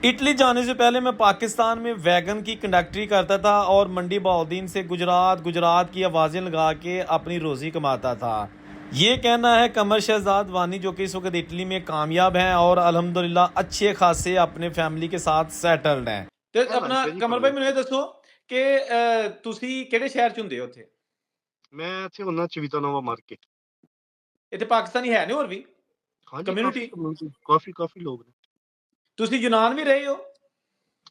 Italy जाने से पहले मैं पाकिस्तान में वैगन की कंडक्टरी करता था और मंडी बहाउद्दीन से गुजरात गुजरात की आवाज़ें लगा के अपनी रोज़ी कमाता था। ये कहना है कमर शहजाद वानी, जो कि इस वक्त इटली में कामयाब हैं और अल्हम्दुलिल्लाह अच्छे खासे अपने फैमिली के साथ सेटल्ड हैं। ਤੇ ਇਹ ਆਪਣਾ ਲਾਈਫ ਹੈ ਜੀ ਕਮਲ ਭਾਈ ਮੈਨੂੰ ਇਹ ਪਰਦੇਸ। ਦੱਸੋ ਕਿ ਤੁਸੀਂ ਕਿਹੜੇ ਸ਼ਹਿਰ ਚ ਹੁੰਦੇ ਹੋ ਉੱਥੇ? ਮੈਂ ਇੱਥੇ ਹੁੰਨਾ ਚਵੀਤਾ ਮਾਰ ਕੇ। ਇੱਥੇ ਪਾਕਿਸਤਾਨੀ ਹੈ ਨੇ ਹੋਰ ਵੀ ਹਾਂਜੀ, ਕਾਫੀ ਕਮਿਊਨਿਟੀ? ਕਮਿਊਨਿਟੀ ਕਾਫੀ ਲੋਕ ਨੇ। ਤੁਸੀਂ ਯੂਨਾਨ ਵੀ ਰਹੇ ਹੋ?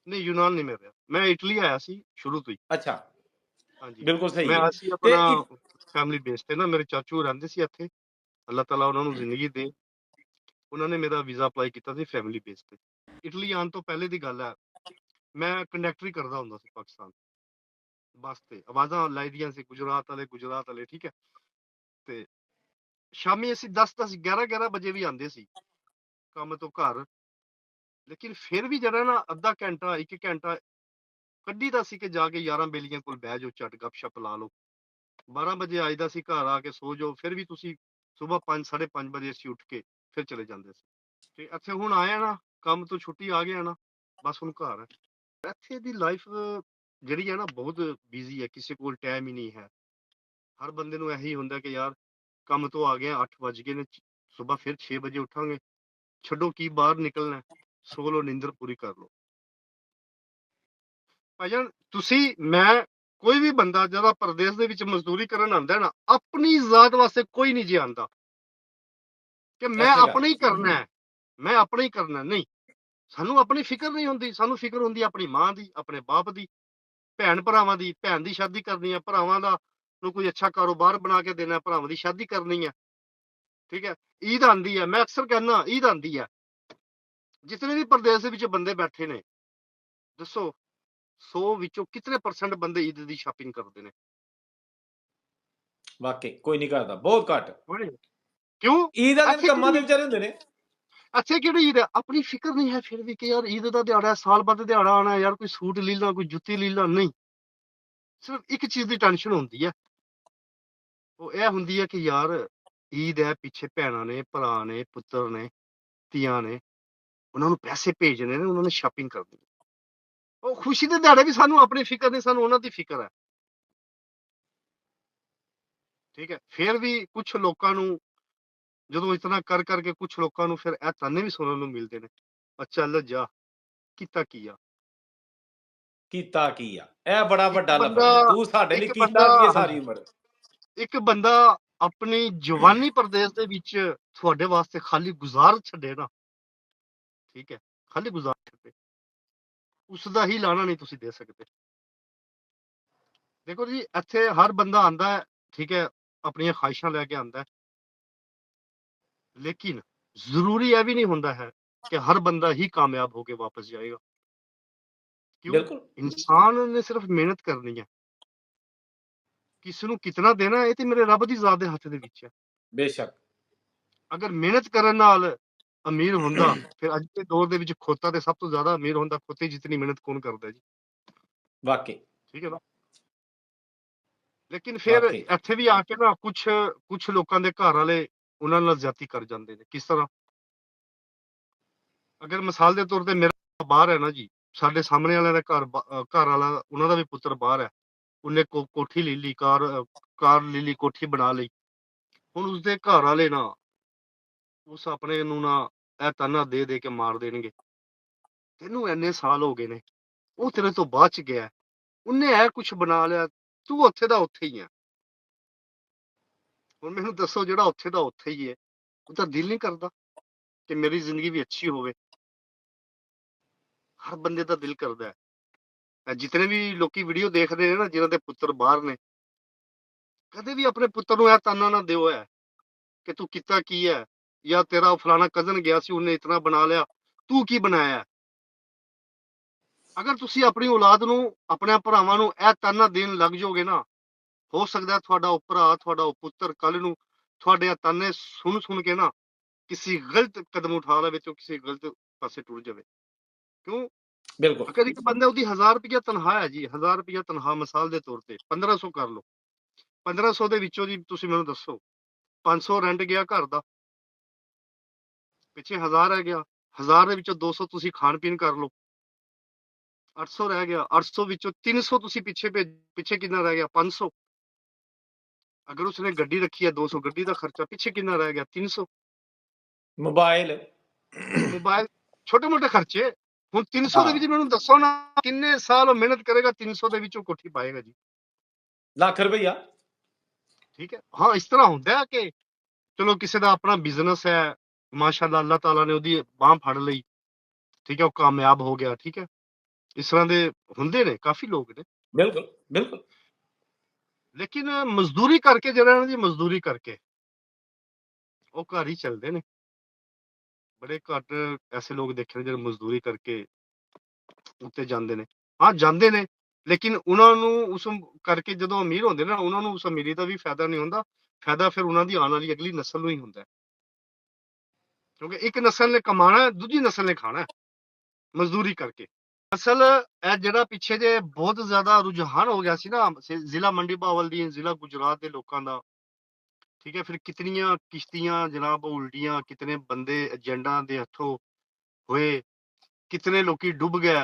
ਨਹੀਂ, ਯੂਨਾਨ ਨਹੀਂ ਮੈਂ ਰਿਹਾ। ਮੈਂ ਇਟਲੀ ਆਇਆ ਸੀ ਸ਼ੁਰੂ ਤੋਂ ਹੀ। ਅੱਛਾ, ਹਾਂਜੀ, ਬਿਲਕੁਲ ਮੈਂ ਸਹੀ ਹੈ। ਆਇਆ ਸੀ ਤੇ ਆਪਣਾ ਫੈਮਿਲੀ ਬੇਸ ਤੇ ਨਾ। ਮੇਰੇ ਚਾਚੂ ਰਹਿੰਦੇ ਸੀ ਇੱਥੇ, ਅੱਲਾਹ ਤਾਲਾ ਉਹਨਾਂ ਨੂੰ ਜ਼ਿੰਦਗੀ ਦੇ। ਉਹਨਾਂ ਨੇ ਮੇਰਾ ਵੀਜ਼ਾ ਅਪਲਾਈ ਕੀਤਾ ਸੀ ਫੈਮਿਲੀ ਬੇਸ ਤੇ। ਇਟਲੀ ਆਉਣ ਤੋਂ ਪਹਿਲੇ ਦੀ ਗੱਲ ਹੈ, ਮੈਂ ਕੰਡਕਟਰੀ ਕਰਦਾ ਹੁੰਦਾ ਸੀ ਪਾਕਿਸਤਾਨ ਬੱਸ ਤੇ। ਆਵਾਜ਼ਾਂ ਲਾਈ ਦੀਆਂ ਸੀ ਗੁਜਰਾਤ ਵਾਲੇ, ਠੀਕ ਹੈ। ਤੇ ਸ਼ਾਮੀ ਅਸੀਂ 10-10 11-11 ਵਜੇ ਵੀ ਆਉਂਦੇ ਸੀ ਕੰਮ ਤੋਂ ਘਰ। ਲੇਕਿਨ ਫਿਰ ਵੀ ਜਿਹੜਾ ਨਾ ਅੱਧਾ ਘੰਟਾ 1 ਘੰਟਾ ਕੱਢੀਦਾ ਸੀ ਕਿ ਜਾ ਕੇ ਯਾਰਾਂ ਬੇਲੀਆਂ ਕੋਲ ਬਹਿ ਜਾਓ, ਝਟ ਗੱਪਸ਼ਪ ਲਾ ਲਓ। 12 ਵਜੇ ਆਈਦਾ ਸੀ, ਘਰ ਆ ਕੇ ਸੋ ਜਾਓ। ਫਿਰ ਵੀ ਤੁਸੀਂ ਸਵੇਰ 5 5:30 ਵਜੇ ਅਸੀਂ ਉੱਠ ਕੇ ਫਿਰ ਚਲੇ ਜਾਂਦੇ ਸੀ। ਤੇ ਇੱਥੇ ਹੁਣ ਆਇਆ ਨਾ, ਕੰਮ ਤੋਂ ਛੁੱਟੀ ਆ ਗਿਆ ਨਾ, ਬਸ ਹੁਣ ਘਰ ਹੈ। ਇੱਥੇ ਦੀ ਲਾਈਫ ਜਿਹੜੀ ਹੈ ਨਾ ਬਹੁਤ ਬਿਜ਼ੀ ਹੈ, ਕਿਸੇ ਕੋਲ ਟਾਈਮ ਹੀ ਨਹੀਂ ਹੈ। ਹਰ ਬੰਦੇ ਨੂੰ ਇਹੀ ਹੁੰਦਾ ਕਿ ਯਾਰ ਕੰਮ ਤੋਂ ਆ ਗਿਆ, 8 ਵੱਜ ਗਏ ਨੇ, ਸਵੇਰ ਫਿਰ 6 ਵਜੇ ਉੱਠਾਂਗੇ, ਛੱਡੋ ਕੀ ਬਾਹਰ ਨਿਕਲਣਾ, ਸੋ ਲਓ, ਨੀਂਦਰ ਪੂਰੀ ਕਰ ਲਓ। ਭਾਈਜਾਨ ਮੈਂ ਕੋਈ ਵੀ ਬੰਦਾ ਜਿਹੜਾ ਪ੍ਰਦੇਸ਼ ਦੇ ਵਿੱਚ ਮਜ਼ਦੂਰੀ ਕਰਨ ਆਉਂਦਾ ਨਾ, ਆਪਣੀ ਜ਼ਾਤ ਵਾਸਤੇ ਕੋਈ ਨਹੀਂ ਜੀ ਆਉਂਦਾ ਕਿ ਮੈਂ ਐਸੇ ਗੱਲ ਆਪਣਾ ਹੀ ਕਰਨਾ ਹੈ, ਮੈਂ ਆਪਣਾ ਹੀ ਕਰਨਾ। ਨਹੀਂ, ਸਾਨੂੰ ਆਪਣੀ ਫਿਕਰ ਨਹੀਂ ਹੁੰਦੀ। ਸਾਨੂੰ ਫਿਕਰ ਹੁੰਦੀ ਆਪਣੀ ਮਾਂ ਦੀ, ਆਪਣੇ ਬਾਪ ਦੀ, ਭੈਣ ਭਰਾਵਾਂ ਦੀ। ਭੈਣ ਦੀ ਸ਼ਾਦੀ ਕਰਨੀ ਹੈ, ਭਰਾਵਾਂ ਦਾ ਨੂੰ ਕੋਈ ਅੱਛਾ ਕਾਰੋਬਾਰ ਬਣਾ ਕੇ ਦੇਣਾ, ਭਰਾਵਾਂ ਦੀ ਸ਼ਾਦੀ ਕਰਨੀ ਹੈ, ਠੀਕ ਹੈ। ਈਦ ਆਂਦੀ ਹੈ, ਮੈਂ ਅਕਸਰ ਕਹਿੰਦਾ ਈਦ ਆਂਦੀ ਹੈ, ਜਿਤਨੇ ਵੀ ਪ੍ਰਦੇਸ਼ ਦੇ ਵਿੱਚ ਬੰਦੇ ਬੈਠੇ ਨੇ, ਦੱਸੋ 100 ਵਿੱਚੋਂ ਕਿਤਨੇ % ਬੰਦੇ ਈਦ ਦੀ ਸ਼ਾਪਿੰਗ ਕਰਦੇ ਨੇ? ਵਾਕਈ ਕੋਈ ਨਹੀਂ ਕਰਦਾ, ਬਹੁਤ ਘੱਟ। ਬੜੇ। ਕਿਉਂ? ਈਦ ਵਾਲੇ ਦਿਨ ਇੱਥੇ ਕੰਮਾਂ ਦੇ ਕਿਹੜੀ ਵਿਚਾਰੇ ਹੁੰਦੇ ਨੇ। ਇੱਥੇ ਕਿਹੜੀ ਈਦ ਹੈ? ਆਪਣੀ ਫਿਕਰ ਨਹੀਂ ਹੈ ਫਿਰ ਵੀ ਕਿ ਯਾਰ ਈਦ ਦਾ ਦਿਹਾੜਾ ਹੈ, ਸਾਲ ਬਾਅਦ ਦਿਹਾੜਾ ਆਉਣਾ, ਯਾਰ ਕੋਈ ਸੂਟ ਲੈ ਲਾ, ਕੋਈ ਜੁੱਤੀ ਲੈ ਲਾ। ਨਹੀਂ, ਸਿਰਫ ਇੱਕ ਚੀਜ਼ ਦੀ ਟੈਨਸ਼ਨ ਹੁੰਦੀ ਹੈ, ਉਹ ਇਹ ਹੁੰਦੀ ਹੈ ਕਿ ਯਾਰ ਈਦ ਹੈ, ਪਿੱਛੇ ਭੈਣਾਂ ਨੇ, ਭਰਾ ਨੇ, ਪੁੱਤਰ ਨੇ, ਧੀਆਂ ਨੇ, ਉਹਨਾਂ ਨੂੰ ਪੈਸੇ ਭੇਜਣੇ ਨੇ, ਉਹਨਾਂ ਨੇ ਸ਼ਾਪਿੰਗ ਕਰਨੀ। ਉਹ ਖੁਸ਼ੀ ਦੇ ਦਿਹਾੜੇ ਵੀ ਸਾਨੂੰ ਆਪਣੀ ਫਿਕਰ ਨਹੀਂ, ਸਾਨੂੰ ਉਹਨਾਂ ਦੀ ਫਿਕਰ ਹੈ, ਠੀਕ ਹੈ। ਫਿਰ ਵੀ ਕੁਝ ਲੋਕਾਂ ਨੂੰ ਜਦੋਂ ਇਤਨਾ ਕਰ ਕਰਕੇ ਕੁਝ ਲੋਕਾਂ ਨੂੰ ਫਿਰ ਇਹ ਤਾਨੇ ਵੀ ਸੁਣਨ ਨੂੰ ਮਿਲਦੇ ਨੇ, ਚੱਲ ਜਾ, ਕੀਤਾ ਕੀ ਆ? ਕੀਤਾ ਕੀ ਆ? ਇਹ ਬੜਾ ਇੱਕ ਵੱਡਾ ਬੰਦਾ ਲਫ਼ਜ਼ ਹੈ, ਤੂੰ ਸਾਡੇ ਲਈ ਇੱਕ ਕੀਤਾ ਬੰਦਾ ਕੀ ਹੈ ਸਾਰੀ ਉਮਰ? ਇੱਕ ਬੰਦਾ ਆਪਣੀ ਜਵਾਨੀ ਪ੍ਰਦੇਸ਼ ਦੇ ਵਿੱਚ ਤੁਹਾਡੇ ਵਾਸਤੇ ਖਾਲੀ ਗੁਜ਼ਾਰ ਛੱਡੇ ਨਾ, ਠੀਕ ਹੈ, ਖਾਲੀ ਗੁਜ਼ਾਰ ਛੱਡੇ, ਉਸ ਦਾ ਹੀ ਲਾਣਾ ਨਹੀਂ ਤੁਸੀਂ ਦੇ ਸਕਦੇ। ਦੇਖੋ ਜੀ, ਇੱਥੇ ਹਰ ਬੰਦਾ ਆਂਦਾ ਹੈ, ਠੀਕ ਹੈ, ਆਪਣੀਆਂ ਖਾਹਿਸ਼ਾਂ ਲੈ ਕੇ ਆਂਦਾ ਹੈ, ਲੇਕਿਨ ਜ਼ਰੂਰੀ ਇਹ ਵੀ ਨਹੀਂ ਹੁੰਦਾ ਹੈ ਕਿ ਹਰ ਬੰਦਾ ਹੀ ਕਾਮਯਾਬ ਹੋ ਕੇ ਵਾਪਸ ਜਾਏਗਾ। ਕਿਉਂ? ਬਿਲਕੁਲ। ਇਨਸਾਨ ਨੇ ਸਿਰਫ ਮਿਹਨਤ ਕਰਨੀ ਹੈ, ਕਿਸ ਨੂੰ ਕਿਤਨਾ ਦੇਣਾ ਇਹ ਤੇ ਮੇਰੇ ਰੱਬ ਦੀ ਜ਼ਾਤ ਦੇ ਹੱਥ ਦੇ ਵਿੱਚ ਹੈ। ਬੇਸ਼ੱਕ। ਅਗਰ ਮਿਹਨਤ ਕਰਨ ਨਾਲ ਅਮੀਰ ਹੁੰਦਾ, ਫਿਰ ਅੱਜ ਦੇ ਦੌਰ ਦੇ ਵਿੱਚ ਖੋਤਾ ਤੇ ਸਭ ਤੋਂ ਜ਼ਿਆਦਾ ਅਮੀਰ ਹੁੰਦਾ। ਖੋਤੇ ਜਿਤਨੀ ਮਿਹਨਤ ਕੌਣ ਕਰਦਾ ਜੀ? ਵਾਕਈ ਠੀਕ ਹੈ ਨਾ। ਲੇਕਿਨ ਫਿਰ ਵਾਕਈ ਇੱਥੇ ਵੀ ਆ ਕੇ ਨਾ ਕੁਛ ਲੋਕਾਂ ਦੇ ਘਰ ਵਾਲੇ ਉਹਨਾਂ ਨਾਲ ਜ਼ਿਆਦਤੀ ਕਰ ਜਾਂਦੇ ਨੇ। ਕਿਸ ਤਰ੍ਹਾਂ? ਅਗਰ ਮਿਸਾਲ ਦੇ ਤੌਰ ਤੇ ਮੇਰਾ ਬਾਹਰ ਹੈ ਨਾ ਜੀ, ਸਾਡੇ ਸਾਹਮਣੇ ਵਾਲਿਆਂ ਦਾ ਘਰ ਵਾਲਾ, ਉਹਨਾਂ ਦਾ ਵੀ ਪੁੱਤਰ ਬਾਹਰ ਹੈ, ਉਹਨੇ ਕੋਠੀ ਲੈ ਲਈ, ਕਾਰ ਲੈ ਲਈ, ਕੋਠੀ ਬਣਾ ਲਈ। ਹੁਣ ਉਸਦੇ ਘਰ ਵਾਲੇ ਨਾ ਉਸ ਆਪਣੇ ਨੂੰ ਨਾ ਇਹ ਤਾਨਾ ਦੇ ਦੇ ਕੇ ਮਾਰ ਦੇਣਗੇ, ਤੈਨੂੰ ਇੰਨੇ ਸਾਲ ਹੋ ਗਏ ਨੇ, ਉਹ ਤੇਰੇ ਤੋਂ ਬਾਅਦ ਚ ਗਿਆ, ਉਹਨੇ ਇਹ ਕੁਛ ਬਣਾ ਲਿਆ, ਤੂੰ ਉੱਥੇ ਦਾ ਉੱਥੇ ਹੀ ਹੈ। ਹੁਣ ਮੈਨੂੰ ਦੱਸੋ, ਜਿਹੜਾ ਉੱਥੇ ਦਾ ਉੱਥੇ ਹੀ ਹੈ, ਉਹ ਤਾਂ ਦਿਲ ਨਹੀਂ ਕਰਦਾ ਕਿ ਮੇਰੀ ਜ਼ਿੰਦਗੀ ਵੀ ਅੱਛੀ ਹੋਵੇ? ਹਰ ਬੰਦੇ ਦਾ ਦਿਲ ਕਰਦਾ ਹੈ। ਜਿਤਨੇ ਵੀ ਲੋਕੀ ਵੀਡੀਓ ਦੇਖਦੇ ਨੇ ਨਾ, ਜਿਨ੍ਹਾਂ ਦੇ ਪੁੱਤਰ ਬਾਹਰ ਨੇ, ਕਦੇ ਵੀ ਆਪਣੇ ਪੁੱਤਰ ਨੂੰ ਇਹ ਤਾਨਾ ਨਾ ਦਿਓ ਹੈ ਕਿ ਤੂੰ ਕੀਤਾ ਕੀ ਹੈ, ਜਾਂ ਤੇਰਾ ਫਲਾਣਾ ਕਜ਼ਨ ਗਿਆ ਸੀ, ਉਹਨੇ ਇਤਨਾ ਬਣਾ ਲਿਆ, ਤੂੰ ਕੀ ਬਣਾਇਆ? ਅਗਰ ਤੁਸੀਂ ਆਪਣੀ ਔਲਾਦ ਨੂੰ, ਆਪਣੇ ਭਰਾਵਾਂ ਨੂੰ ਇਹ ਤਾਨਾ ਦੇਣ ਲੱਗ ਜਾਓਗੇ ਨਾ, ਹੋ ਸਕਦਾ ਤੁਹਾਡਾ ਉਹ ਭਰਾ, ਤੁਹਾਡਾ ਉਹ ਪੁੱਤਰ ਕੱਲ ਨੂੰ ਤੁਹਾਡੇ ਇਹ ਤਾਨੇ ਸੁਣ ਕੇ ਨਾ ਕਿਸੇ ਗਲਤ ਕਦਮ ਉਠਾ ਲਵੇ, ਤੇ ਕਿਸੇ ਗਲਤ ਪਾਸੇ ਟੁਰ ਜਾਵੇ। ਕਿਉਂ? ਬਿਲਕੁਲ। ਅਗਰ ਇੱਕ ਬੰਦਾ ਉਹਦੀ 1000 ਰੁਪਇਆ ਤਨਖਾਹ ਹੈ ਜੀ, 1000 ਰੁਪਇਆ ਤਨਖਾਹ ਮਿਸਾਲ ਦੇ ਤੌਰ ਤੇ 1500 ਕਰ ਲਓ, 1500 ਦੇ ਵਿੱਚੋਂ ਜੀ ਤੁਸੀਂ ਮੈਨੂੰ ਦੱਸੋ, 500 ਰੈਂਟ ਗਿਆ ਘਰ ਦਾ, ਪਿੱਛੇ 1000 ਹੈ ਗਿਆ, 1000 ਦੇ ਵਿੱਚੋਂ 200 ਤੁਸੀਂ ਖਾਣ ਪੀਣ ਕਰ ਲਓ, 800 ਰਹਿ ਗਿਆ, 800 ਵਿੱਚੋਂ 300 ਤੁਸੀਂ ਪਿੱਛੇ ਕਿੰਨਾ ਰਹਿ ਗਿਆ? 500। ਅਗਰ ਉਸਨੇ ਗੱਡੀ ਰੱਖੀ ਹੈ 200, ਗੱਡੀ ਦਾ ਖਰਚਾ, ਪਿੱਛੇ ਕਿੰਨਾ ਰਹਿ ਗਿਆ? 300। ਮੋਬਾਈਲ। ਮੋਬਾਈਲ, ਛੋਟੇ ਮੋਟੇ ਖਰਚੇ। ਹੁਣ 300 ਦੇ ਹਾਂ, ਵਿੱਚ ਮੈਨੂੰ ਦੱਸੋ ਨਾ, ਕਿੰਨੇ ਸਾਲ ਉਹ ਮਿਹਨਤ ਕਰੇਗਾ 300 ਦੇ ਵਿੱਚੋਂ ਕੋਠੀ ਪਾਏਗਾ ਜੀ? ਲੱਖ ਰੁਪਈਆ। ਠੀਕ ਹੈ, ਹਾਂ ਇਸ ਤਰ੍ਹਾਂ ਹੁੰਦਾ ਹੈ ਕਿ ਚਲੋ ਕਿਸੇ ਦਾ ਆਪਣਾ ਬਿਜ਼ਨਸ ਹੈ, ਮਾਸ਼ਾਅੱਲਾ, ਅੱਲਾਹ ਤਾਲਾ ਨੇ ਉਹਦੀ ਬਾਹ ਫੜ ਲਈ, ਠੀਕ ਹੈ, ਉਹ ਕਾਮਯਾਬ ਹੋ ਗਿਆ, ਠੀਕ ਹੈ, ਇਸ ਤਰ੍ਹਾਂ ਦੇ ਹੁੰਦੇ ਨੇ, ਕਾਫੀ ਲੋਕ ਨੇ। ਬਿਲਕੁਲ, ਬਿਲਕੁਲ। ਲੇਕਿਨ ਮਜ਼ਦੂਰੀ ਕਰਕੇ, ਜਿਹੜਾ ਇਹਨਾਂ ਦੀ ਮਜ਼ਦੂਰੀ ਕਰਕੇ ਉਹ ਘਰ ਹੀ ਚੱਲਦੇ ਨੇ। ਬੜੇ ਘੱਟ ਐਸੇ ਲੋਕ ਦੇਖੇ ਨੇ ਜਿਹੜੇ ਮਜ਼ਦੂਰੀ ਕਰਕੇ ਉੱਤੇ ਜਾਂਦੇ ਨੇ। ਹਾਂ ਜਾਂਦੇ ਨੇ, ਲੇਕਿਨ ਉਹਨਾਂ ਨੂੰ ਉਸ ਕਰਕੇ ਜਦੋਂ ਅਮੀਰ ਹੁੰਦੇ ਨੇ ਨਾ, ਉਹਨਾਂ ਨੂੰ ਉਸ ਅਮੀਰੀ ਦਾ ਵੀ ਫਾਇਦਾ ਨਹੀਂ ਹੁੰਦਾ। ਫਾਇਦਾ ਫਿਰ ਉਹਨਾਂ ਦੀ ਆਉਣ ਵਾਲੀ ਅਗਲੀ ਨਸਲ ਨੂੰ ਹੀ ਹੁੰਦਾ ਹੈ। ਕਿਉਂਕਿ ਇੱਕ ਨਸਲ ਨੇ ਕਮਾਣਾ ਹੈ, ਦੂਜੀ ਨਸਲ ਨੇ ਖਾਣਾ ਹੈ ਮਜ਼ਦੂਰੀ ਕਰਕੇ। ਅਸਲ ਇਹ ਜਿਹੜਾ ਪਿੱਛੇ ਜੇ ਬਹੁਤ ਜ਼ਿਆਦਾ ਰੁਝਾਨ ਹੋ ਗਿਆ ਸੀ ਨਾ ਜ਼ਿਲ੍ਹਾ ਮੰਡੀ ਭਾਵਲ ਦੀ, ਜ਼ਿਲ੍ਹਾ ਗੁਜਰਾਤ ਦੇ ਲੋਕਾਂ ਦਾ, ਠੀਕ ਹੈ, ਫਿਰ ਕਿਤਨੀਆਂ ਕਿਸ਼ਤੀਆਂ ਜਨਾਬ ਉਲਟੀਆਂ, ਕਿਤਨੇ ਬੰਦੇ ਏਜੰਟਾਂ ਦੇ ਹੱਥੋਂ ਹੋਏ, ਕਿਤਨੇ ਲੋਕੀ ਡੁੱਬ ਗਏ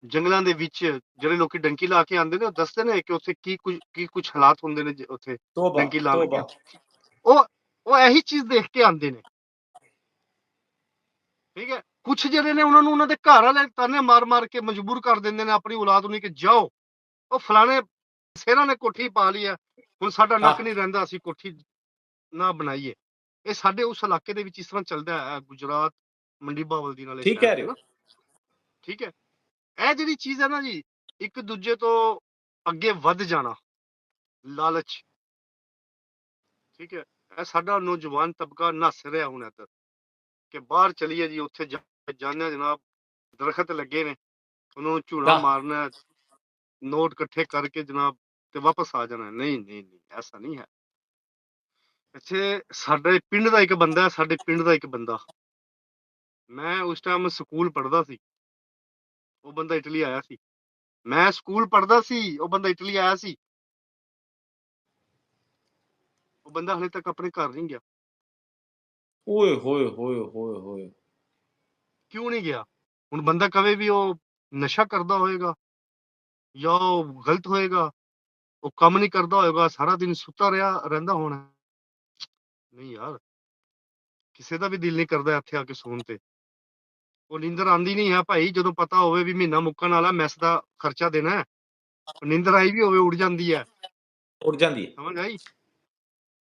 ਜੰਗਲਾਂ ਦੇ ਵਿੱਚ। ਜਿਹੜੇ ਲੋਕੀ ਡੰਕੀ ਲਾ ਕੇ ਆਉਂਦੇ ਨੇ, ਉਹ ਦੱਸਦੇ ਨੇ ਕਿ ਉੱਥੇ ਕੀ ਕੁਝ ਹਾਲਾਤ ਹੁੰਦੇ ਨੇ ਉੱਥੇ ਤੋਬਾ, ਡੰਕੀ ਲਾਉਣ ਲੱਗਿਆ। ਤੋਬਾ। ਉਹ ਉਹ ਇਹੀ ਚੀਜ਼ ਦੇਖ ਕੇ ਆਉਂਦੇ ਨੇ, ਠੀਕ ਹੈ। ਕੁਛ ਜਿਹੜੇ ਨੇ ਉਹਨਾਂ ਨੂੰ ਉਹਨਾਂ ਦੇ ਘਰ ਵਾਲੇ ਤਾਨੇ ਮਾਰ ਮਾਰ ਕੇ ਮਜਬੂਰ ਕਰ ਦਿੰਦੇ ਨੇ ਆਪਣੀ ਔਲਾਦ ਨੂੰ ਕਿ ਜਾਓ, ਉਹ ਫਲਾਣੇ ਸ਼ੇਰਾਂ ਨੇ ਕੋਠੀ ਪਾ ਲਈ ਹੈ, ਹੁਣ ਸਾਡਾ ਹਾਂ, ਨੱਕ ਨਹੀਂ ਰਹਿੰਦਾ, ਅਸੀਂ ਕੋਠੀ ਨਾ ਬਣਾਈਏ। ਇਹ ਸਾਡੇ ਉਸ ਇਲਾਕੇ ਦੇ ਵਿੱਚ ਇਸ ਤਰ੍ਹਾਂ ਚੱਲਦਾ ਹੈ, ਗੁਜਰਾਤ ਮੰਡੀ ਭਾਵਲ ਦੀ ਨਾਲੇ ਠੀਕ ਸ਼ਹਿਰ ਕਹਿ ਰਹੇ ਤੇ ਹੋ। ਨਾ, ਠੀਕ ਹੈ। ਇਹ ਜਿਹੜੀ ਚੀਜ਼ ਹੈ ਨਾ ਜੀ, ਇੱਕ ਦੂਜੇ ਤੋਂ ਅੱਗੇ ਵੱਧ ਜਾਣਾ, ਲਾਲਚ, ਠੀਕ ਹੈ, ਇਹ ਸਾਡਾ ਨੌਜਵਾਨ ਤਬਕਾ ਨੱਸ ਰਿਹਾ ਹੁਣ ਇੱਧਰ ਕਿ ਬਾਹਰ ਚਲੀਏ ਜੀ, ਉੱਥੇ ਜਾਂਦੇ ਜਨਾਬ, ਦਰਖਤ ਲੱਗੇ ਨੇ, ਉਹਨਾਂ ਨੂੰ ਝੂਣਾ ਹਾਂ, ਮਾਰਨਾ, ਨੋਟ ਇਕੱਠੇ ਕਰਕੇ ਜਨਾਬ ਤੇ ਵਾਪਸ ਆ ਜਾਣਾ। ਨਹੀਂ ਨਹੀਂ ਨਹੀਂ, ਐਸਾ ਨਹੀਂ ਹੈ। ਇੱਥੇ ਸਾਡੇ ਪਿੰਡ ਦਾ ਇੱਕ ਬੰਦਾ ਹੈ, ਸਾਡੇ ਪਿੰਡ ਦਾ ਇੱਕ ਬੰਦਾ, ਮੈਂ ਉਸ ਟਾਈਮ ਸਕੂਲ ਪੜ੍ਹਦਾ ਸੀ, ਉਹ ਬੰਦਾ ਇਟਲੀ ਆਇਆ ਸੀ। ਮੈਂ ਸਕੂਲ ਪੜ੍ਹਦਾ ਸੀ, ਉਹ ਬੰਦਾ ਇਟਲੀ ਆਇਆ ਸੀ। ਉਹ ਬੰਦਾ ਹਲੇ ਤੱਕ ਆਪਣੇ ਘਰ ਨਹੀਂ ਗਿਆ। ਓਏ ਹੋਏ ਹੋਏ ਹੋਏ ਹੋਏ। ਕਿਉਂ ਨਹੀਂ ਗਿਆ? ਹੁਣ ਬੰਦਾ ਕਵੇ ਵੀ ਉਹ ਨਸ਼ਾ ਕਰਦਾ ਹੋਏਗਾ ਜਾਂ ਉਹ ਗਲਤ ਹੋਏਗਾ, ਉਹ ਕੰਮ ਨਹੀਂ ਕਰਦਾ ਹੋਏਗਾ, ਸਾਰਾ ਦਿਨ ਸੁੱਤਾ ਰਹਿੰਦਾ ਹੋਣਾ। ਨਹੀਂ ਯਾਰ, ਕਿਸੇ ਦਾ ਵੀ ਦਿਲ ਨਹੀਂ ਕਰਦਾ ਇੱਥੇ ਆ ਕੇ ਸੌਣ ਤੇ। ਉਹ ਨੀਂਦਰ ਆਂਦੀ ਨਹੀਂ ਹੈ ਭਾਈ, ਜਦੋਂ ਪਤਾ ਹੋਵੇ ਵੀ ਮਹੀਨਾ ਮੁੱਕਣ ਵਾਲਾ, ਮੈਸ ਦਾ ਖਰਚਾ ਦੇਣਾ ਹੈ, ਨੀਂਦਰ ਆਈ ਵੀ ਹੋਵੇ, ਉੱਡ ਜਾਂਦੀ ਹੈ। ਉੱਡ ਜਾਂਦੀ ਹੈ। ਸਮਝ ਆਈ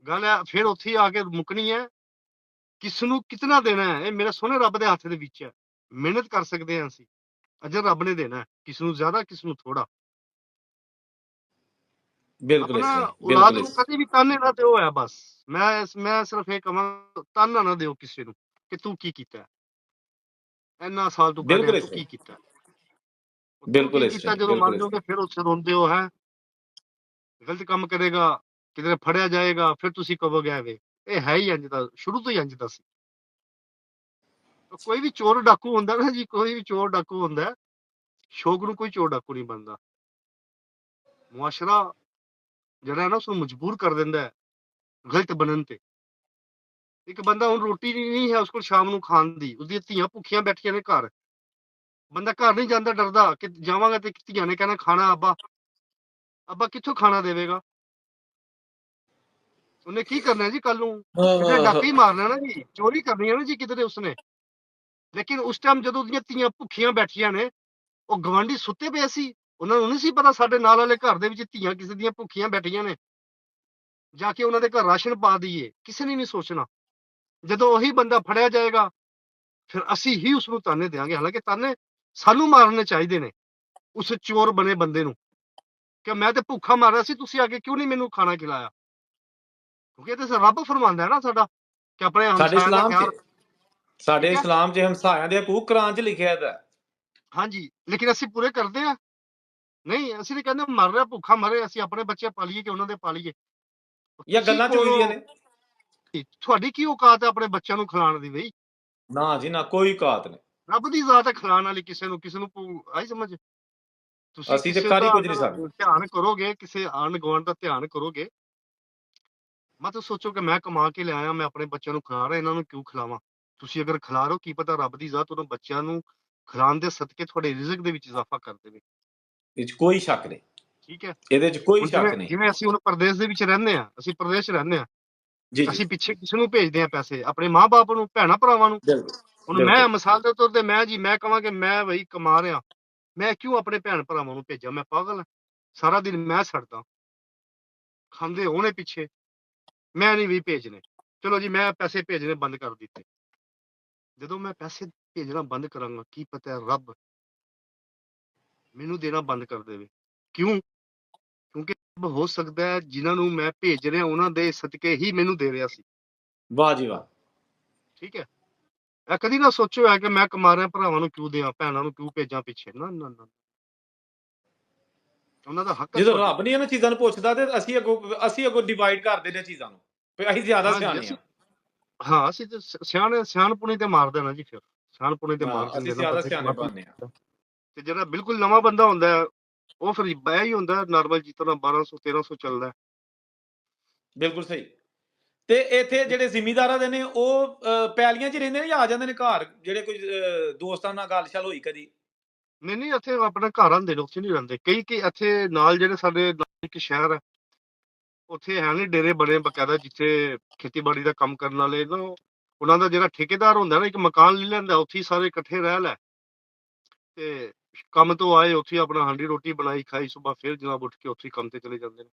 ਗੱਲ? ਹੈ ਫਿਰ ਉੱਥੇ ਆ ਕੇ ਮੁੱਕਣੀ ਹੈ। ਕਿਸ ਨੂੰ ਕਿਤਨਾ ਦੇਣਾ ਹੈ, ਇਹ ਮੇਰੇ ਸੋਹਣੇ ਰੱਬ ਦੇ ਹੱਥ ਦੇ ਵਿੱਚ ਹੈ। ਮਿਹਨਤ ਕਰ ਸਕਦੇ ਹਾਂ ਅਸੀਂ, ਅਜਰ ਰੱਬ ਨੇ ਦੇਣਾ ਹੈ, ਕਿਸ ਨੂੰ ਜ਼ਿਆਦਾ, ਕਿਸ ਨੂੰ ਥੋੜਾ। ਬਿਲਕੁਲ ਆਪਣਾ ਇਸ ਤਰ੍ਹਾਂ, ਔਲਾਦ ਬਿਲਕੁਲ ਨੂੰ ਇਸ ਤਰ੍ਹਾਂ। ਕਦੇ ਵੀ ਤਾਨੇ ਨਾ ਦਿਓ ਹੈ ਬਸ। ਮੈਂ ਸਿਰਫ ਇਹ ਕਹਾਂ, ਤਾਨਾ ਨਾ ਦਿਓ ਕਿਸੇ ਨੂੰ ਕਿ ਤੂੰ ਕੀ ਕੀਤਾ ਹੈ, ਇੰਨਾ ਸਾਲ ਤੂੰ ਪੜ੍ਹਿਆ, ਬਿਲਕੁਲ ਇਸ ਤੂੰ ਤਰ੍ਹਾਂ, ਕੀ ਕੀਤਾ, ਤੂੰ ਬਿਲਕੁਲ ਕੀ ਇਸ ਕੀਤਾ। ਤਰ੍ਹਾਂ, ਜਦੋਂ ਬਿਲਕੁਲ ਮੰਨ ਇਸ ਜਾਓਗੇ ਤਰ੍ਹਾਂ। ਫਿਰ ਉੱਥੇ ਰੋਂਦੇ ਹੋ ਹੈ। ਗਲਤ ਕੰਮ ਕਰੇਗਾ, ਕਿਧਰੇ ਫੜਿਆ ਜਾਏਗਾ, ਫਿਰ ਤੁਸੀਂ ਕਹੋਗੇ ਐਵੇਂ। ਇਹ ਹੈ ਹੀ ਇੰਜ ਦਾ, ਸ਼ੁਰੂ ਤੋਂ ਹੀ ਇੰਜ ਦਾ ਸੀ। ਕੋਈ ਵੀ ਚੋਰ ਡਾਕੂ ਹੁੰਦਾ ਨਾ ਜੀ, ਕੋਈ ਵੀ ਚੋਰ ਡਾਕੂ ਹੁੰਦਾ, ਸ਼ੌਕ ਨੂੰ ਕੋਈ ਚੋਰ ਡਾਕੂ ਨਹੀਂ ਬਣਦਾ। ਮੁਆਸ਼ਰਾ ਜਿਹੜਾ ਹੈ ਨਾ, ਉਸਨੂੰ ਮਜਬੂਰ ਕਰ ਦਿੰਦਾ ਹੈ ਗਲਤ ਬਣਨ ਤੇ। ਇੱਕ ਬੰਦਾ ਹੁਣ ਰੋਟੀ ਨਹੀਂ ਹੈ ਉਸ ਕੋਲ ਸ਼ਾਮ ਨੂੰ ਖਾਣ ਦੀ, ਉਹਦੀਆਂ ਧੀਆਂ ਭੁੱਖੀਆਂ ਬੈਠੀਆਂ ਨੇ ਘਰ, ਬੰਦਾ ਘਰ ਨਹੀਂ ਜਾਂਦਾ, ਡਰਦਾ ਕਿ ਜਾਵਾਂਗਾ ਤੇ ਧੀਆਂ ਨੇ ਕਹਿਣਾ ਖਾਣਾ ਅੱਬਾ, ਅੱਬਾ ਕਿੱਥੋਂ ਖਾਣਾ ਦੇਵੇਗਾ? ਉਹਨੇ ਕੀ ਕਰਨਾ ਜੀ ਕੱਲ ਨੂੰ? ਕਿਤੇ ਡਾਕਾ ਹੀ ਮਾਰਨਾ ਨਾ ਜੀ, ਚੋਰੀ ਕਰਨੀ ਹੈ ਨਾ ਜੀ ਕਿਤੇ ਉਸਨੇ। ਲੇਕਿਨ ਉਸ ਟਾਈਮ ਜਦੋਂ ਉਹਦੀਆਂ ਧੀਆਂ ਭੁੱਖੀਆਂ ਬੈਠੀਆਂ ਨੇ, ਉਹ ਗਵਾਂਢੀ ਸੁੱਤੇ ਪਏ ਸੀ, ਉਹਨਾਂ ਨੂੰ ਨਹੀਂ ਸੀ ਪਤਾ ਸਾਡੇ ਨਾਲ ਵਾਲੇ ਘਰ ਦੇ ਵਿੱਚ ਧੀਆਂ ਕਿਸੇ ਦੀਆਂ ਭੁੱਖੀਆਂ ਬੈਠੀਆਂ ਨੇ, ਜਾ ਕੇ ਉਹਨਾਂ ਦੇ ਘਰ ਰਾਸ਼ਨ ਪਾ ਦਈਏ, ਕਿਸੇ ਨੇ ਨਹੀਂ ਸੋਚਣਾ। ਜਦੋਂ ਉਹੀ ਬੰਦਾ ਫੜਿਆ ਜਾਏਗਾ, ਫਿਰ ਅਸੀਂ ਹੀ ਉਸਨੂੰ ਤਾਨੇ ਦੇਵਾਂਗੇ। ਹਾਲਾਂਕਿ ਤਾਨੇ ਸਾਨੂੰ ਮਾਰਨੇ ਚਾਹੀਦੇ ਨੇ ਉਸ ਚੋਰ ਬਣੇ ਬੰਦੇ ਨੂੰ, ਕਿ ਮੈਂ ਤੇ ਭੁੱਖਾ ਮਰ ਰਿਹਾ ਸੀ, ਤੁਸੀਂ ਆ ਕੇ ਕਿਉਂ ਨਹੀਂ ਮੈਨੂੰ ਖਾਣਾ ਖਿਲਾਇਆ? ਕਿਉਂਕਿ ਇਹ ਤੇ ਰੱਬ ਫਰਮਾਂਦਾ ਹੈ ਨਾ ਸਾਡਾ ਕਿ ਆਪਣੇ ਸਾਡੇ ਹਮਸਾਇਆਂ ਦਾ ਇਸਲਾਮ 'ਚ, ਖਿਆਲ, ਸਾਡੇ ਠੀਕ ਹੈ। ਇਸਲਾਮ 'ਚ ਹਮਸਾਇਆਂ ਦੇ ਹਕੂਕ ਕੁਰਾਨ 'ਚ ਲਿਖਿਆ ਹੈ। ਹਾਂਜੀ, ਲੇਕਿਨ ਅਸੀਂ ਪੂਰੇ ਕਰਦੇ ਹਾਂ? ਨਹੀਂ, ਅਸੀਂ ਤਾਂ ਕਹਿੰਦੇ ਮਰ ਰਿਹਾ, ਭੁੱਖਾ ਮਰੇ, ਅਸੀਂ ਆਪਣੇ ਬੱਚੇ ਪਾਲੀਏ ਕਿ ਉਹਨਾਂ ਦੇ ਪਾਲੀਏ? ਜਾਂ ਤੁਸੀਂ ਗੱਲਾਂ 'ਚ ਹੋਈ ਦੀਆਂ ਕੋਲੋਂ, ਨੇ। ਤੁਹਾਡੀ ਕੀ ਔਕਾਤ ਹੈ ਆਪਣੇ ਬੱਚਿਆਂ ਨੂੰ ਖਿਲਾਉਣ ਦੀ ਬਈ? ਨਾ ਜੀ ਨਾ, ਕੋਈ ਔਕਾਤ ਨਹੀਂ। ਰੱਬ ਦੀ ਜ਼ਾਤ ਹੈ ਖਿਲਾਉਣ ਵਾਲੀ, ਕਿਸੇ ਨੂੰ ਆਈ ਸਮਝ? ਤੁਸੀਂ ਅਸੀਂ ਤੇ ਕਿਸੇ ਕਰ ਹੀ ਦਾ ਕੁਝ ਨਹੀਂ ਸਕਦੇ। ਅਗਰ ਧਿਆਨ ਕਰੋਗੇ, ਕਿਸੇ ਆਂਢ ਗੁਆਂਢ ਦਾ ਧਿਆਨ ਕਰੋਗੇ, ਮਤ ਸੋਚੋ ਕਿ ਮੈਂ ਕਮਾ ਕੇ ਲਿਆਇਆ, ਮੈਂ ਆਪਣੇ ਬੱਚਿਆਂ ਨੂੰ ਖਿਲਾ ਰਿਹਾ, ਇਹਨਾਂ ਨੂੰ ਕਿਉਂ ਖਿਲਾਵਾਂ? ਤੁਸੀਂ ਅਗਰ ਖਿਲਾ ਰਹੇ ਹੋ, ਕੀ ਪਤਾ ਰੱਬ ਦੀ ਜ਼ਾਤ ਉਹਨਾਂ ਬੱਚਿਆਂ ਨੂੰ ਖਿਲਾਉਣ ਦੇ ਸਦਕੇ ਤੁਹਾਡੇ ਰਿਜ਼ਕ ਦੇ ਵਿੱਚ ਇਜ਼ਾਫਾ ਕਰ ਦੇਵੇ। ਇਹ 'ਚ ਕੋਈ ਸ਼ੱਕ ਨਹੀਂ, ਠੀਕ ਹੈ। ਇਹਦੇ 'ਚ ਕੋਈ ਹੁਣ ਸ਼ੱਕ ਨਹੀਂ। ਜਿਵੇਂ ਅਸੀਂ ਹੁਣ ਪ੍ਰਦੇਸ਼ ਦੇ ਵਿੱਚ ਰਹਿੰਦੇ ਹਾਂ, ਅਸੀਂ ਪ੍ਰਦੇਸ਼ 'ਚ ਰਹਿੰਦੇ ਹਾਂ, ਜੀ, ਅਸੀਂ ਜੀ। ਪਿੱਛੇ ਕਿਸੇ ਨੂੰ ਭੇਜਦੇ ਹਾਂ ਪੈਸੇ, ਆਪਣੇ ਮਾਂ-ਬਾਪ ਨੂੰ, ਭੈਣਾਂ-ਭਰਾਵਾਂ ਨੂੰ। ਬਿਲਕੁਲ, ਹੁਣ ਮੈਂ ਬਿਲਕੁਲ। ਮਿਸਾਲ ਦੇ ਤੌਰ ਤੇ ਮੈਂ ਕਹਾਂ ਕਿ ਮੈਂ ਬਈ ਕਮਾ ਰਿਹਾ, ਮੈਂ ਕਿਉਂ ਆਪਣੇ ਭੈਣ-ਭਰਾਵਾਂ ਨੂੰ ਭੇਜਾਂ? ਮੈਂ ਪਾਗਲ ਹਾਂ? ਸਾਰਾ ਦਿਨ ਮੈਂ ਸੜਦਾ, ਖਾਂਦੇ ਹੋਣੇ ਪਿੱਛੇ, ਮੈਂ ਨਹੀਂ ਵੀ ਭੇਜਣੇ। ਚਲੋ ਜੀ, ਮੈਂ ਪੈਸੇ ਭੇਜਣੇ ਬੰਦ ਕਰ ਦਿੱਤੇ। ਜਦੋਂ ਮੈਂ ਪੈਸੇ ਭੇਜਣਾ ਬੰਦ ਕਰਾਂਗਾ, ਕੀ ਪਤਾ ਰੱਬ ਮੈਨੂੰ ਦੇਣਾ ਬੰਦ ਕਰ ਦੇਵੇ। ਕਿਉਂ? ਕਿਉਂਕਿ ਹੋ ਸਕਦਾ ਹੈ ਜਿਨ੍ਹਾਂ ਨੂੰ ਮੈਂ ਭੇਜ ਰਿਹਾ ਉਹਨਾਂ ਦੇ ਸਦਕੇ ਹੀ ਮੈਨੂੰ ਦੇ ਰਿਹਾ ਸੀ। ਵਾਹ ਜੀ ਵਾਹ! ਠੀਕ ਹੈ। ਇਹ ਕਦੀ ਨਾ ਸੋਚਿਓ ਹੈ ਕਿ ਮੈਂ ਕਮਾ ਰਿਹਾ, ਭਰਾਵਾਂ ਨੂੰ ਕਿਉਂ ਦਿਆਂ, ਭੈਣਾਂ ਨੂੰ ਕਿਉਂ ਭੇਜਾਂ ਪਿੱਛੇ? ਨਾ, ਨਾ, ਨਾ। ਉਹਨਾਂ ਦਾ ਹੱਕ ਹੈ ਜਦੋਂ ਤੁਹਾਡੇ ਰੱਬ ਤੇ। ਨਹੀਂ ਇਹਨਾਂ ਚੀਜ਼ਾਂ ਨੂੰ ਪੁੱਛਦਾ ਤੇ ਅਸੀਂ ਅੱਗੋਂ ਡਿਵਾਈਡ ਕਰ ਦਿੰਦੇ ਚੀਜ਼ਾਂ ਨੂੰ, ਵੀ ਅਸੀਂ ਜ਼ਿਆਦਾ ਹਾਂਜੀ, ਸਿਆਣੇ ਅਸੀਂ ਆ। ਹਾਂ, ਅਸੀਂ ਤੇ ਸਿਆਣਪੁਣੇ ਤੇ ਮਾਰ ਦੇਣਾ ਜੀ ਫਿਰ। ਸਿਆਣਪੁਣੇ ਤੇ ਮਾਰ ਅਸੀਂ ਦਿੰਦੇ ਨਾ ਜ਼ਿਆਦਾ ਬੰਦੇ ਸਿਆਣੇ ਕਮਾਤੇ। ਬਣਨੇ ਆ। ਤੇ ਜਿਹੜਾ ਬਿਲਕੁਲ ਨਵਾਂ ਬੰਦਾ ਹੁੰਦਾ ਹੈ, ਉਹ ਫਿਰ ਬਹਿ ਹੀ ਹੁੰਦਾ ਨਾਰਮਲ, ਜਿਸ ਤਰ੍ਹਾਂ 1200 1300 ਚੱਲਦਾ ਹੈ। ਬਿਲਕੁਲ ਸਹੀ। ਤੇ ਇੱਥੇ ਜਿਹੜੇ ਜ਼ਿਮੀਂਦਾਰਾਂ ਦੇ ਨੇ ਉਹ ਪੈਲੀਆਂ 'ਚ ਹੀ ਰਹਿੰਦੇ ਨੇ ਜਾਂ ਆ ਜਾਂਦੇ ਨੇ ਘਰ, ਜਿਹੜੇ ਕੋਈ ਦੋਸਤਾਂ ਨਾਲ ਗੱਲ-ਛਲ ਹੋਈ ਕਦੀ? ਨਹੀਂ, ਨਹੀਂ, ਇੱਥੇ ਆਪਣਾ ਘਰ ਆਉਂਦੇ ਨੇ, ਉੱਥੇ ਨਹੀਂ ਰਹਿੰਦੇ। ਕਈ ਇੱਥੇ ਨਾਲ ਜਿਹੜੇ ਸਾਡੇ ਨਾਲ ਇੱਕ ਸ਼ਹਿਰ ਹੈ, ਉੱਥੇ ਹੈ ਨੀ ਡੇਰੇ ਬਣੇ ਬਕਾਇਦਾ, ਜਿੱਥੇ ਖੇਤੀਬਾੜੀ ਦਾ ਕੰਮ ਕਰਨ ਵਾਲੇ ਨਾ, ਉਹਨਾਂ ਦਾ ਜਿਹੜਾ ਠੇਕੇਦਾਰ ਹੁੰਦਾ ਨਾ, ਇੱਕ ਮਕਾਨ ਲੈ ਲੈਂਦਾ, ਉੱਥੇ ਹੀ ਸਾਰੇ ਇਕੱਠੇ ਰਹਿ ਲੈ, ਤੇ ਕੰਮ ਤੋਂ ਆਏ ਉੱਥੇ ਹੀ ਆਪਣਾ ਹਾਂਡੀ ਰੋਟੀ ਬਣਾਈ ਖਾਈ, ਸੁਬਾਹ ਫਿਰ ਜਨਾਬ ਉੱਠ ਕੇ ਉੱਥੇ ਹੀ ਕੰਮ ਤੇ ਚਲੇ ਜਾਂਦੇ ਨੇ।